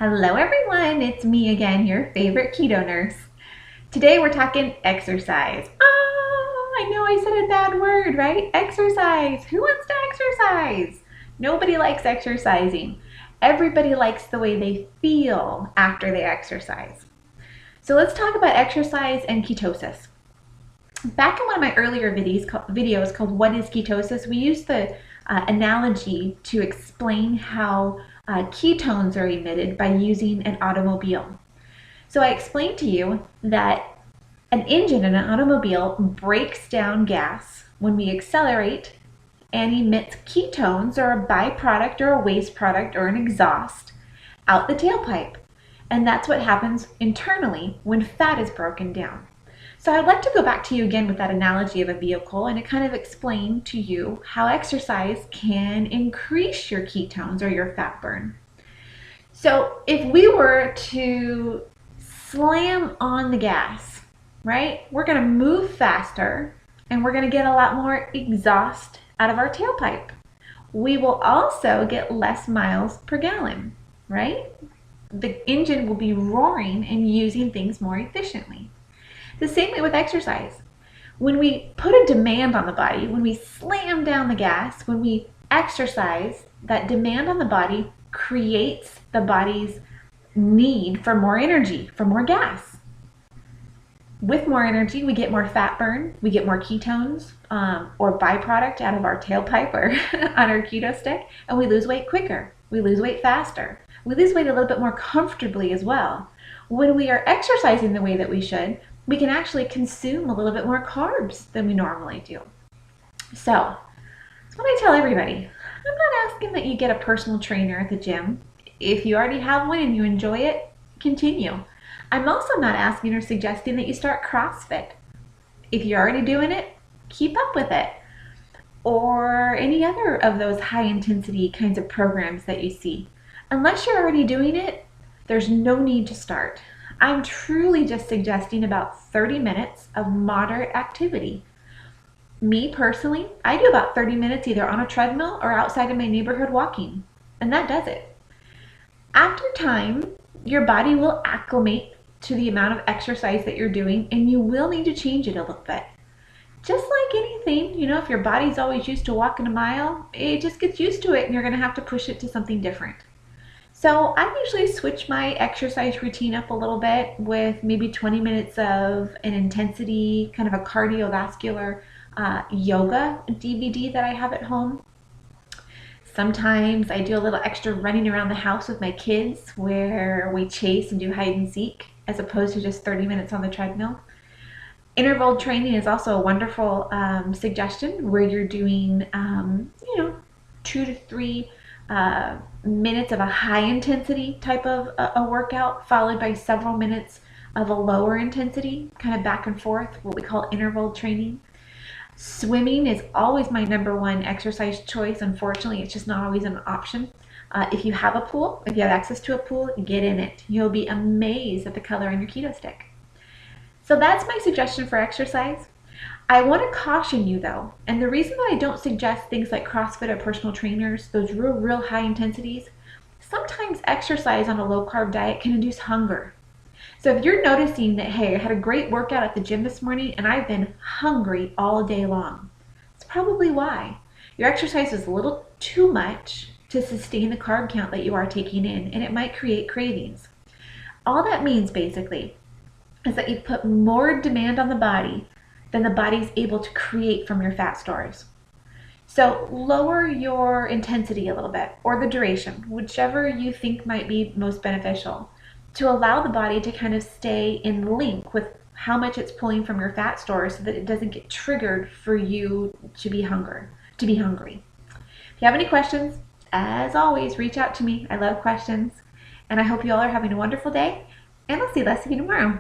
Hello everyone, it's me again, your favorite keto nurse. Today we're talking exercise. Oh, I know I said a bad word, right? Exercise. Who wants to exercise? Nobody likes exercising. Everybody likes the way they feel after they exercise. So let's talk about exercise and ketosis. Back in one of my earlier videos called What is Ketosis, we used the analogy to explain how ketones are emitted by using an automobile. So I explained to you that an engine in an automobile breaks down gas when we accelerate and emits ketones, or a byproduct or a waste product or an exhaust, out the tailpipe. And that's what happens internally when fat is broken down. So I'd like to go back to you again with that analogy of a vehicle and to kind of explain to you how exercise can increase your ketones or your fat burn. So if we were to slam on the gas, right, we're going to move faster and we're going to get a lot more exhaust out of our tailpipe. We will also get less miles per gallon, right? The engine will be roaring and using things more efficiently. The same way with exercise. When we put a demand on the body, when we slam down the gas, when we exercise, that demand on the body creates the body's need for more energy, for more gas. With more energy, we get more fat burn, we get more ketones or byproduct out of our tailpipe or on our keto stick, and we lose weight quicker. We lose weight faster. We lose weight a little bit more comfortably as well. When we are exercising the way that we should, we can actually consume a little bit more carbs than we normally do. So, that's what I tell everybody. I'm not asking that you get a personal trainer at the gym. If you already have one and you enjoy it, continue. I'm also not asking or suggesting that you start CrossFit. If you're already doing it, keep up with it. Or any other of those high intensity kinds of programs that you see. Unless you're already doing it, there's no need to start. I'm truly just suggesting about 30 minutes of moderate activity. Me personally, I do about 30 minutes either on a treadmill or outside of my neighborhood walking, and that does it. After time, your body will acclimate to the amount of exercise that you're doing, and you will need to change it a little bit. Just like anything, if your body's always used to walking a mile, it just gets used to it and you're going to have to push it to something different. So I usually switch my exercise routine up a little bit with maybe 20 minutes of an intensity, kind of a cardiovascular yoga DVD that I have at home. Sometimes I do a little extra running around the house with my kids where we chase and do hide and seek as opposed to just 30 minutes on the treadmill. Interval training is also a wonderful suggestion where you're doing 2 to 3 minutes of a high intensity type of a workout followed by several minutes of a lower intensity, kind of back and forth, what we call interval training. Swimming is always my number one exercise choice. Unfortunately, it's just not always an option. If you have a pool, if you have access to a pool, get in it. You'll be amazed at the color on your keto stick. So that's my suggestion for exercise. I want to caution you though, and the reason that I don't suggest things like CrossFit or personal trainers, those real high intensities, sometimes exercise on a low carb diet can induce hunger. So if you're noticing that, hey, I had a great workout at the gym this morning and I've been hungry all day long, it's probably why. Your exercise is a little too much to sustain the carb count that you are taking in, and it might create cravings. All that means basically is that you've put more demand on the body than the body's able to create from your fat stores. So lower your intensity a little bit, or the duration, whichever you think might be most beneficial, to allow the body to kind of stay in link with how much it's pulling from your fat stores so that it doesn't get triggered for you to be hungry. If you have any questions, as always, reach out to me. I love questions, and I hope you all are having a wonderful day, and I'll see less of you tomorrow.